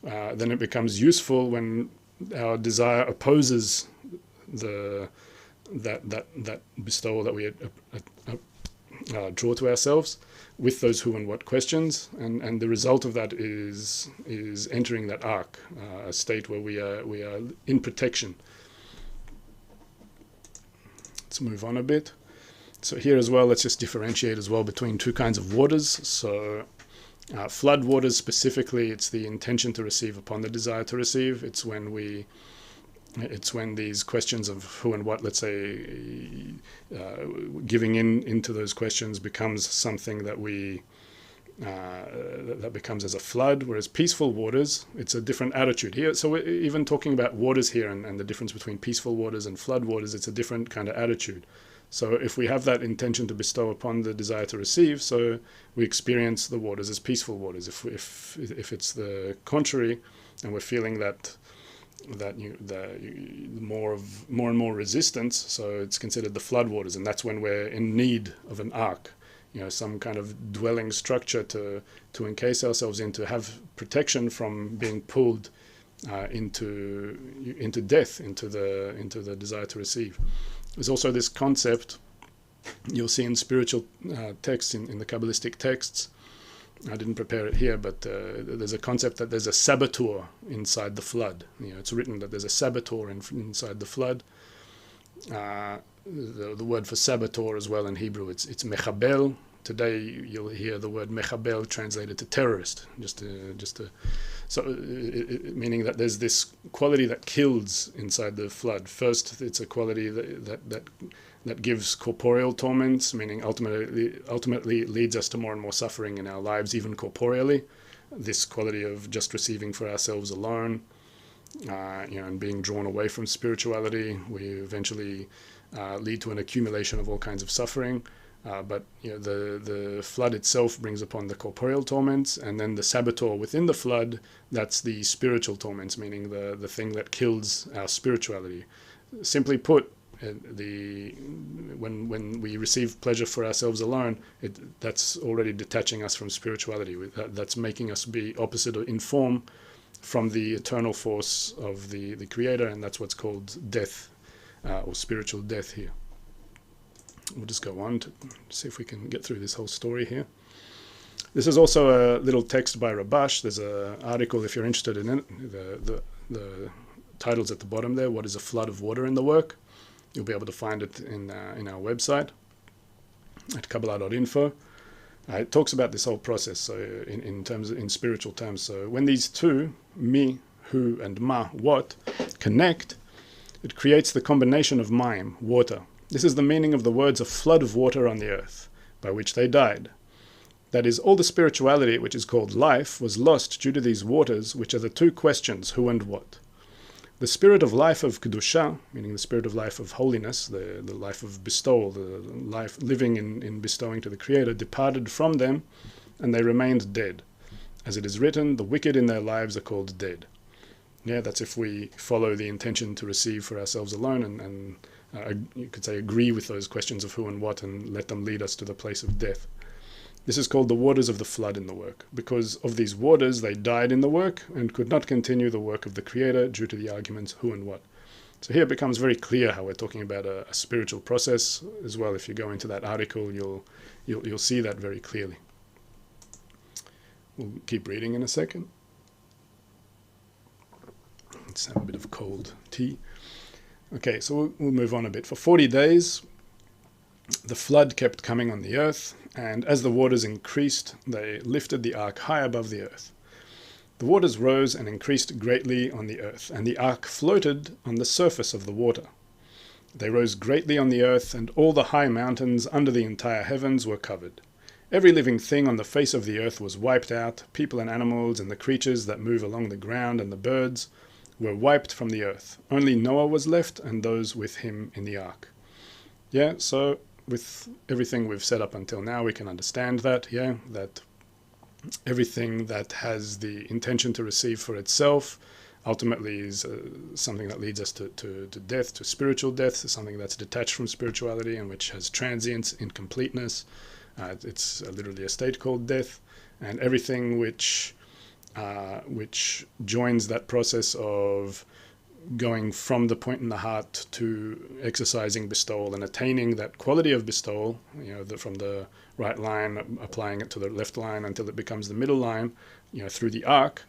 then it becomes useful when our desire opposes that bestowal that we draw to ourselves with those who and what questions, and the result of that is entering that ark, a state where we are in protection. Let's move on a bit. So here as well, let's just differentiate as well between two kinds of waters. So flood waters specifically, it's the intention to receive upon the desire to receive. It's when these questions of who and what, let's say, giving into those questions becomes something that that becomes as a flood, whereas peaceful waters, it's a different attitude here. So we're even talking about waters here and the difference between peaceful waters and flood waters, it's a different kind of attitude. So if we have that intention to bestow upon the desire to receive, so we experience the waters as peaceful waters. If it's the contrary, and we're feeling that more and more resistance, so it's considered the flood waters, and that's when we're in need of an ark, some kind of dwelling structure to encase ourselves in, to have protection from being pulled into death, into the desire to receive. There's also this concept you'll see in spiritual texts, in the Kabbalistic texts. I didn't prepare it here, but there's a concept that there's a saboteur inside the flood. It's written that there's a saboteur inside the flood. The word for saboteur as well in Hebrew, it's mechabel. Today you'll hear the word mechabel translated to terrorist, meaning that there's this quality that kills inside the flood. First, it's a quality that gives corporeal torments, meaning ultimately it leads us to more and more suffering in our lives, even corporeally. This quality of just receiving for ourselves alone, and being drawn away from spirituality, we eventually lead to an accumulation of all kinds of suffering. But the flood itself brings upon the corporeal torments, and then the saboteur within the flood, that's the spiritual torments, meaning the thing that kills our spirituality. Simply put, when we receive pleasure for ourselves alone, that's already detaching us from spirituality. That's making us be opposite in form from the eternal force of the Creator, and that's what's called death, or spiritual death here. We'll just go on to see if we can get through this whole story here. This is also a little text by RABASH. There's an article if you're interested in it. The title's at the bottom there. What is a flood of water in the work? You'll be able to find it in our website at Kabbalahinfo. It talks about this whole process. So in spiritual terms. So when these two, me, who, and ma, what, connect, it creates the combination of mayim, water. This is the meaning of the words, a flood of water on the earth, by which they died. That is, all the spirituality which is called life was lost due to these waters, which are the two questions, who and what. The spirit of life of Kedusha, meaning the spirit of life of holiness, the life of bestowal, the life living in bestowing to the Creator, departed from them, and they remained dead. As it is written, the wicked in their lives are called dead. Yeah, that's if we follow the intention to receive for ourselves alone, and you could say agree with those questions of who and what, and let them lead us to the place of death. This is called the waters of the flood in the work. Because of these waters, they died in the work and could not continue the work of the Creator due to the arguments who and what. So here it becomes very clear how we're talking about a spiritual process as well. If you go into that article, you'll see that very clearly. We'll keep reading in a second. Let's have a bit of cold tea. Okay, so we'll move on a bit. For 40 days, the flood kept coming on the earth, and as the waters increased, they lifted the ark high above the earth. The waters rose and increased greatly on the earth, and the ark floated on the surface of the water. They rose greatly on the earth, and all the high mountains under the entire heavens were covered. Every living thing on the face of the earth was wiped out, people and animals and the creatures that move along the ground and the birds were wiped from the earth. Only Noah was left and those with him in the ark. Yeah, so with everything we've set up until now, we can understand that, that everything that has the intention to receive for itself ultimately is something that leads us to death, to spiritual death, something that's detached from spirituality and which has transience, incompleteness. It's literally a state called death, and everything which joins that process of going from the point in the heart to exercising bestowal and attaining that quality of bestowal, from the right line, applying it to the left line until it becomes the middle line, through the ark.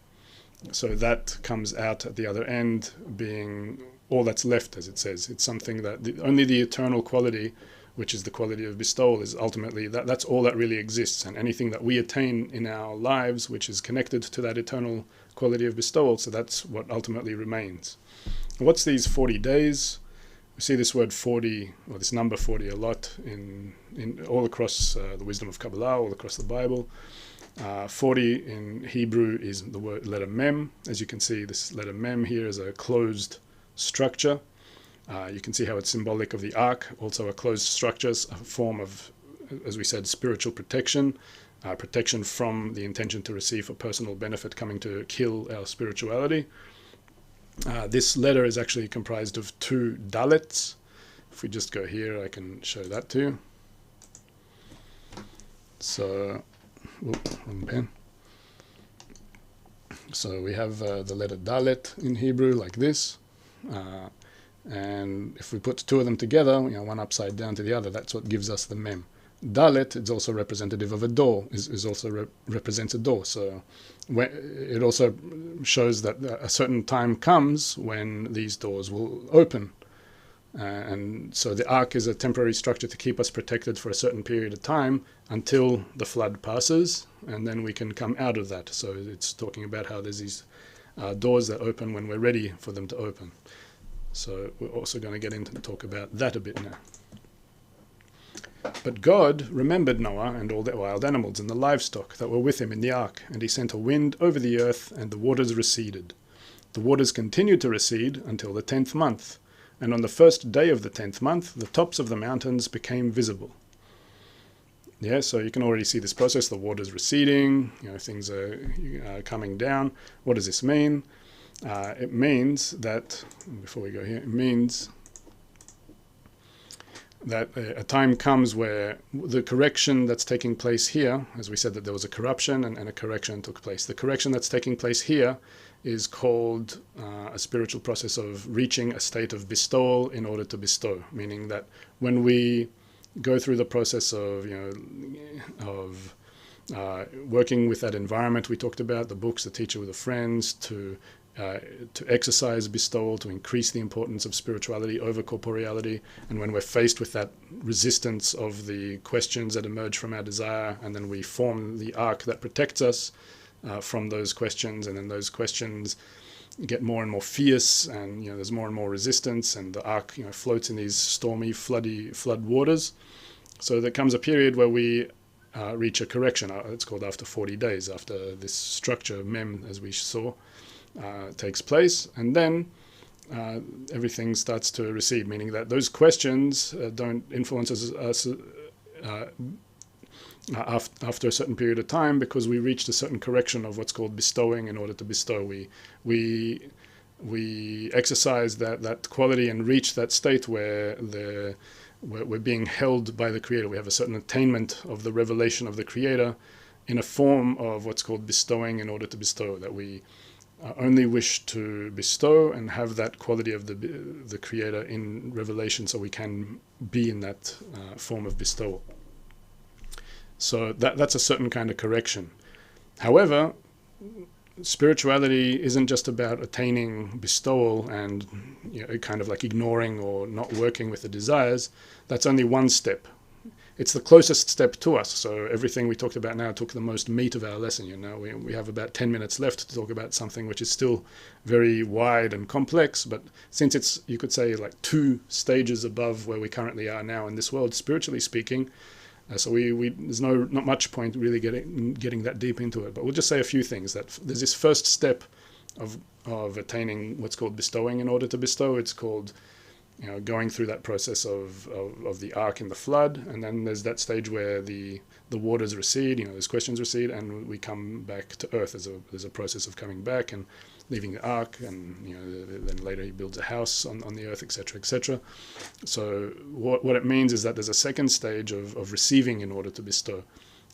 So that comes out at the other end being all that's left, as it says. It's something that only the eternal quality, which is the quality of bestowal, is ultimately, that's all that really exists. And anything that we attain in our lives, which is connected to that eternal quality of bestowal, so that's what ultimately remains. And what's these 40 days? We see this word 40, or this number 40 a lot in all across the wisdom of Kabbalah, all across the Bible. 40 in Hebrew is the word letter mem. As you can see, this letter mem here is a closed structure. You can see how it's symbolic of the ark, also a closed structure, a form of, as we said, spiritual protection, protection from the intention to receive for personal benefit coming to kill our spirituality. This letter is actually comprised of 2 dalets. If we just go here, I can show that to you. So, wrong pen. So we have the letter dalet in Hebrew like this. And if we put 2 of them together, one upside down to the other, that's what gives us the mem. Dalet is also representative of a door, is also represents a door. So it also shows that a certain time comes when these doors will open. And so the ark is a temporary structure to keep us protected for a certain period of time until the flood passes, and then we can come out of that. So it's talking about how there's these doors that open when we're ready for them to open. So we're also going to get into and talk about that a bit now. But God remembered Noah and all the wild animals and the livestock that were with him in the ark, and he sent a wind over the earth, and the waters receded. The waters continued to recede until the 10th month, and on the first day of the 10th month, the tops of the mountains became visible. Yeah, so you can already see this process, the waters receding, things are coming down. What does this mean? It means that, before we go here, it means that a time comes where the correction that's taking place here, as we said that there was a corruption and a correction took place. The correction that's taking place here is called a spiritual process of reaching a state of bestowal in order to bestow, meaning that when we go through the process of, working with that environment we talked about, the books, the teacher with the friends, to exercise bestowal, to increase the importance of spirituality over corporeality. And when we're faced with that resistance of the questions that emerge from our desire, and then we form the ark that protects us from those questions, and then those questions get more and more fierce, and there's more and more resistance, and the ark floats in these stormy, flood waters. So there comes a period where we reach a correction. It's called after 40 days, after this structure, mem, as we saw, takes place, and then everything starts to recede, meaning that those questions don't influence us after a certain period of time, because we reached a certain correction of what's called bestowing. In order to bestow, we we exercise that quality and reach that state where we're being held by the Creator. We have a certain attainment of the revelation of the Creator in a form of what's called bestowing in order to bestow, that we only wish to bestow and have that quality of the Creator in revelation, so we can be in that form of bestowal. So that's a certain kind of correction. However, spirituality isn't just about attaining bestowal and kind of like ignoring or not working with the desires. That's only one step. It's the closest step to us. So everything we talked about now took the most meat of our lesson. We have about 10 minutes left to talk about something which is still very wide and complex, but since it's, you could say, like 2 stages above where we currently are now in this world, spiritually speaking, so there's not much point really getting that deep into it. But we'll just say a few things. That there's this first step of attaining what's called bestowing in order to bestow. It's called going through that process of the ark in the flood, and then there's that stage where the waters recede, those questions recede, and we come back to earth. There's a process of coming back and leaving the ark, and then later he builds a house on the earth, etc., etc. So what it means is that there's a second stage of receiving in order to bestow,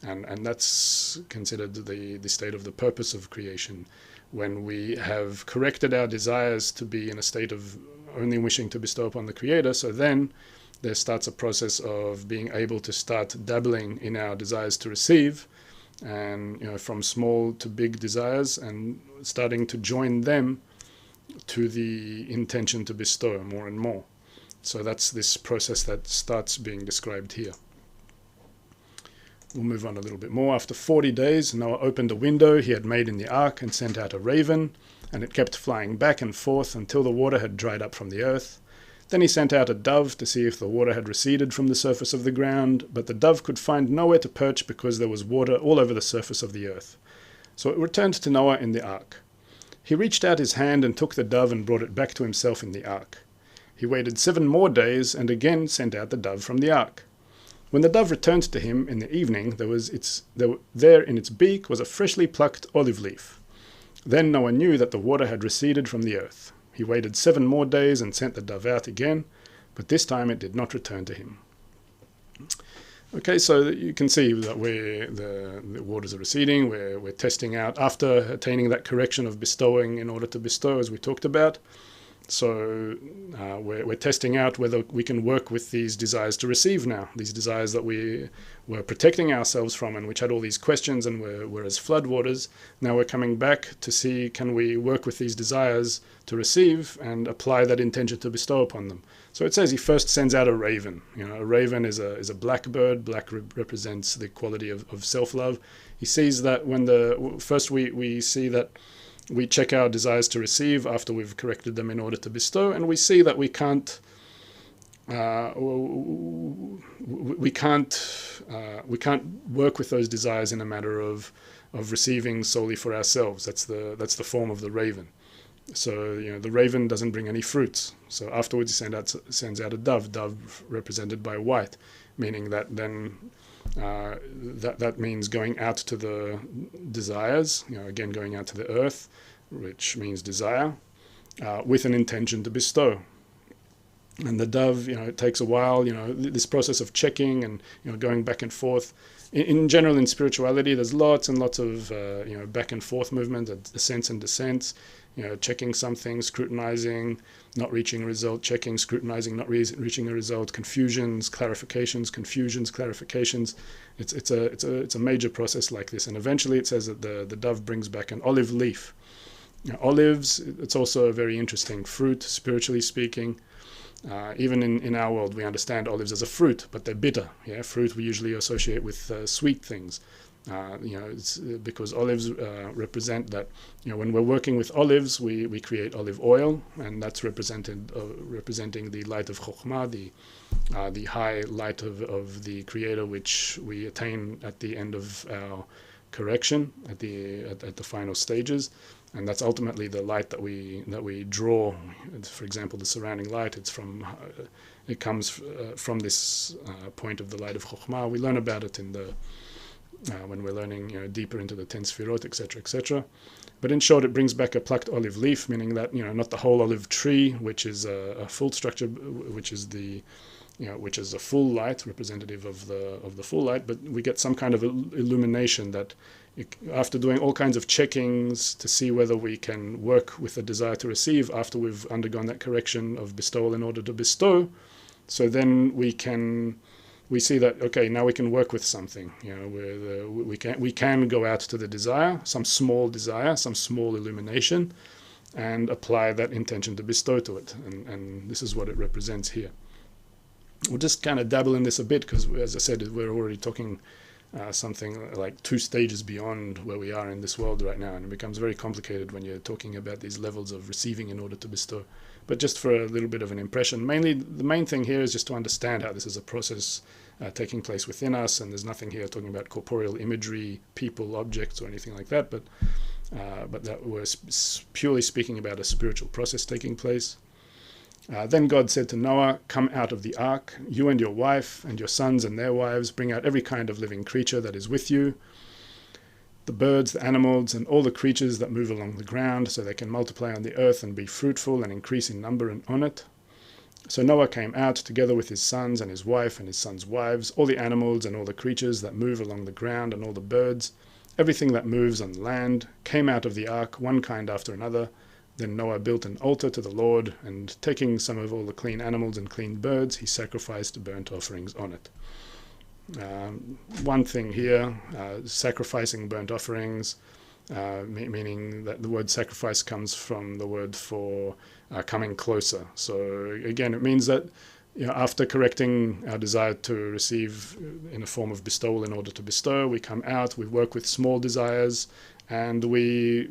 and that's considered the state of the purpose of creation, when we have corrected our desires to be in a state of only wishing to bestow upon the Creator. So then there starts a process of being able to start dabbling in our desires to receive, and from small to big desires, and starting to join them to the intention to bestow more and more. So that's this process that starts being described here. We'll move on a little bit more. After 40 days, Noah opened a window he had made in the ark and sent out a raven, and it kept flying back and forth until the water had dried up from the earth. Then he sent out a dove to see if the water had receded from the surface of the ground, but the dove could find nowhere to perch because there was water all over the surface of the earth. So it returned to Noah in the ark. He reached out his hand and took the dove and brought it back to himself in the ark. He waited 7 more days and again sent out the dove from the ark. When the dove returned to him in the evening, there in its beak was a freshly plucked olive leaf. Then Noah knew that the water had receded from the earth. He waited 7 more days and sent the dove out again, but this time it did not return to him. Okay, so you can see that where the waters are receding, we're testing out, after attaining that correction of bestowing in order to bestow, as we talked about. So we're testing out whether we can work with these desires to receive now, these desires that we were protecting ourselves from and which had all these questions and were as floodwaters. Now we're coming back to see, can we work with these desires to receive and apply that intention to bestow upon them. So it says he first sends out a raven. A raven is a black bird. Black represents the quality of self-love. He sees that when first we see that we check our desires to receive after we've corrected them in order to bestow, and we see that we can't work with those desires in a matter of receiving solely for ourselves. That's the form of the raven. So the raven doesn't bring any fruits. So afterwards he sends out a dove represented by white, meaning that then that means going out to the desires, again going out to the earth, which means desire, with an intention to bestow. And the dove, it takes a while, this process of checking and going back and forth. In general, in spirituality, there's lots and lots of back and forth movement, ascents and descents. Checking something, scrutinizing, not reaching a result, checking, scrutinizing, not reaching a result, confusions, clarifications, clarifications. It's a major process like this, and eventually it says that the dove brings back an olive leaf. Olives, it's also a very interesting fruit, spiritually speaking. Even in our world, we understand olives as a fruit, but they're bitter. Fruit we usually associate with sweet things. It's because olives represent that. When we're working with olives, we create olive oil, and that's representing the light of Chokhmah, the high light of the Creator, which we attain at the end of our correction, at the final stages. And that's ultimately the light that we draw. For example, the surrounding light. It comes from this point of the light of Chokhmah. We learn about it in when we're learning deeper into the 10 Sfirot, etc., etc. But in short, it brings back a plucked olive leaf, meaning that, not the whole olive tree, which is a full structure, which is which is a full light, representative of the full light, but we get some kind of illumination that, after doing all kinds of checkings to see whether we can work with the desire to receive after we've undergone that correction of bestowal in order to bestow, so then we see that, okay, now we can work with something. We can go out to the desire, some small illumination, and apply that intention to bestow to it. And this is what it represents here. We'll just kind of dabble in this a bit because, as I said, we're already talking something like 2 stages beyond where we are in this world right now, and it becomes very complicated when you're talking about these levels of receiving in order to bestow. But just for a little bit of an impression, the main thing here is just to understand how this is a process taking place within us, and there's nothing here talking about corporeal imagery, people, objects, or anything like that, but that we're purely speaking about a spiritual process taking place. Then God said to Noah, "Come out of the ark, you and your wife and your sons and their wives, bring out every kind of living creature that is with you, the birds, the animals, and all the creatures that move along the ground, so they can multiply on the earth and be fruitful and increase in number and on it." So Noah came out together with his sons and his wife and his sons' wives, all the animals and all the creatures that move along the ground and all the birds, everything that moves on the land, came out of the ark, one kind after another. Then Noah built an altar to the Lord, and taking some of all the clean animals and clean birds, he sacrificed burnt offerings on it. One thing here, sacrificing burnt offerings, meaning that the word sacrifice comes from the word for coming closer. So again, it means that after correcting our desire to receive in a form of bestowal in order to bestow, we come out, we work with small desires, and we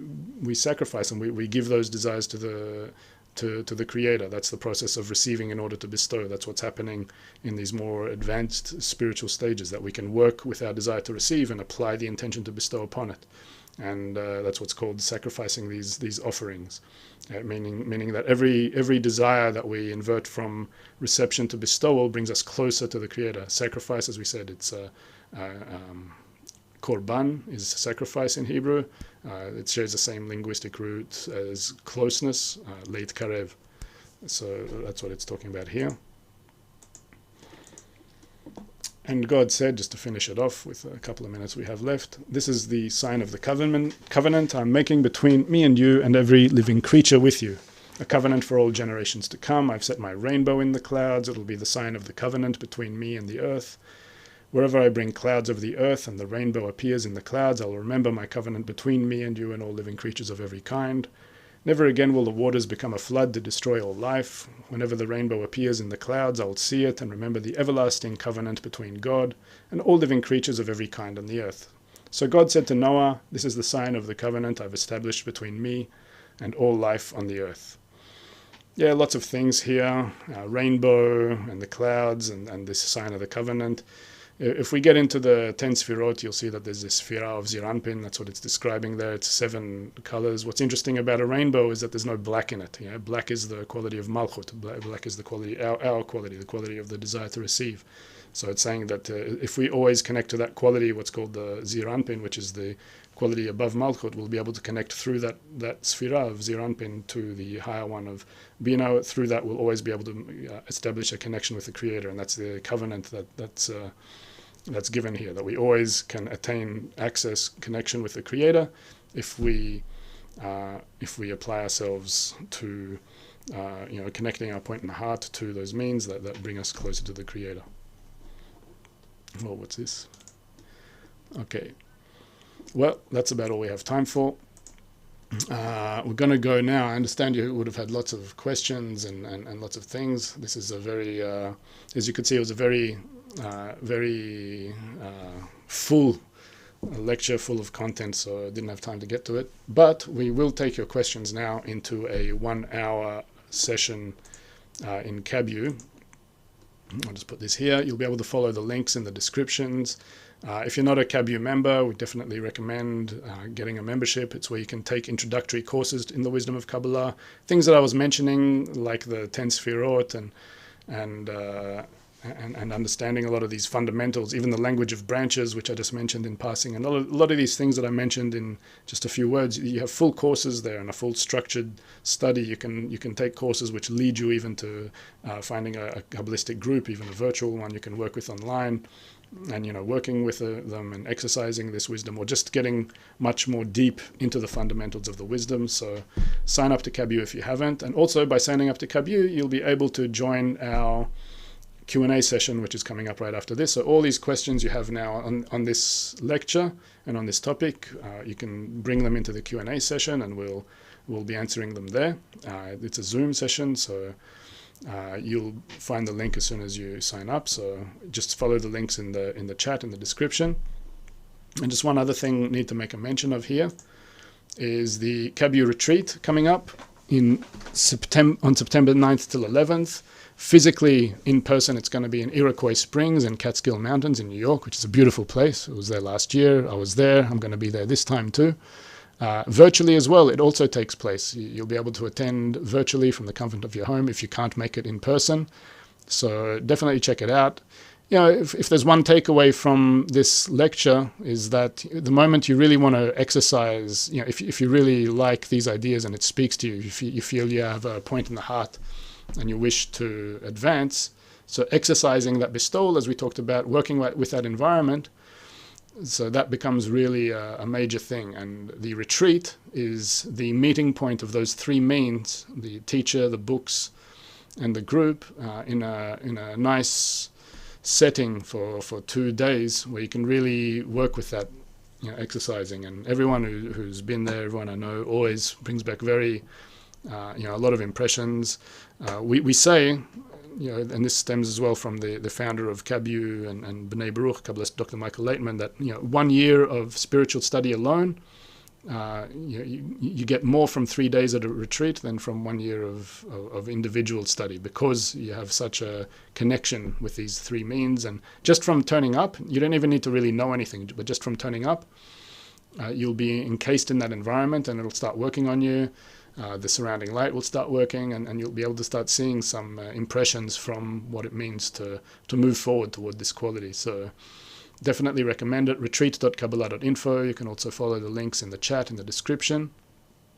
sacrifice and we give those desires to the Creator. That's the process of receiving in order to bestow. That's what's happening in these more advanced spiritual stages, that we can work with our desire to receive and apply the intention to bestow upon it. And that's what's called sacrificing these offerings, meaning that every desire that we invert from reception to bestowal brings us closer to the Creator. Sacrifice, as we said, it's korban is sacrifice in Hebrew. It shares the same linguistic root as closeness, leit karev. So that's what it's talking about here. And God said, just to finish it off with a couple of minutes we have left, "This is the sign of the covenant I'm making between me and you and every living creature with you. A covenant for all generations to come. I've set my rainbow in the clouds. It'll be the sign of the covenant between me and the earth. Wherever I bring clouds over the earth and the rainbow appears in the clouds, I'll remember my covenant between me and you and all living creatures of every kind. Never again will the waters become a flood to destroy all life. Whenever the rainbow appears in the clouds, I'll see it and remember the everlasting covenant between God and all living creatures of every kind on the earth." So God said to Noah, "This is the sign of the covenant I've established between me and all life on the earth." Yeah, lots of things here, rainbow and the clouds and this sign of the covenant. If we get into the 10 Sfirot, you'll see that there's this Sphira of Ziranpin. That's what it's describing there. It's 7 colors. What's interesting about a rainbow is that there's no black in it. Black is the quality of Malchut. Black is the quality, our quality, the quality of the desire to receive. So it's saying that if we always connect to that quality, what's called the Ziranpin, which is the quality above Malchut, we'll be able to connect through that Sphira of Ziranpin to the higher one of Bina. Through that, we'll always be able to establish a connection with the Creator, and that's the covenant that's given here, that we always can attain access, connection with the Creator if we apply ourselves to connecting our point in the heart to those means that bring us closer to the Creator. Oh, what's this? Okay. Well, that's about all we have time for. We're going to go now. I understand you would have had lots of questions and lots of things. This is a very, as you could see, it was a very full lecture, full of content, so I didn't have time to get to it. But we will take your questions now into a 1-hour session in Kabu. I'll just put this here. You'll be able to follow the links in the descriptions. If you're not a Kabu member, we definitely recommend getting a membership. It's where you can take introductory courses in the wisdom of Kabbalah. Things that I was mentioning, like the 10 Sfirot and understanding a lot of these fundamentals, even the language of branches, which I just mentioned in passing, and a lot of these things that I mentioned in just a few words. You have full courses there and a full structured study. You can take courses which lead you even to finding a Kabbalistic group, even a virtual one you can work with online, and working with them and exercising this wisdom, or just getting much more deep into the fundamentals of the wisdom. So sign up to Kabu if you haven't, and also by signing up to Kabu you'll be able to join our Q&A session, which is coming up right after this. So all these questions you have now on this lecture and on this topic, you can bring them into the Q&A session, and we'll be answering them there. It's a Zoom session, so you'll find the link as soon as you sign up. So just follow the links in the chat, in the description. And just one other thing I need to make a mention of here is the Kabu retreat coming up on September 9th till 11th. Physically, in person, it's going to be in Iroquois Springs and Catskill Mountains in New York, which is a beautiful place. I was there last year. I was there. I'm going to be there this time too. Virtually as well, it also takes place. You'll be able to attend virtually from the comfort of your home if you can't make it in person. So definitely check it out. If there's one takeaway from this lecture, is that the moment you really want to exercise, if you really like these ideas and it speaks to you, if you feel you have a point in the heart and you wish to advance, so exercising that bestowal, as we talked about, working with that environment, so that becomes really a major thing. And the retreat is the meeting point of those three means: the teacher, the books, and the group, in a nice setting for 2 days, where you can really work with that, exercising. And everyone who's been there, everyone I know, always brings back very a lot of impressions. We say, and this stems as well from the founder of Kabu and B'nai Baruch, Kabbalist Dr. Michael Laitman, that 1 year of spiritual study alone, you get more from 3 days at a retreat than from 1 year of individual study, because you have such a connection with these three means. And just from turning up, you don't even need to really know anything, but just from turning up, you'll be encased in that environment, and it'll start working on you. The surrounding light will start working, and you'll be able to start seeing some impressions from what it means to move forward toward this quality. So definitely recommend it. Retreat.kabbalah.info. You can also follow the links in the chat, in the description.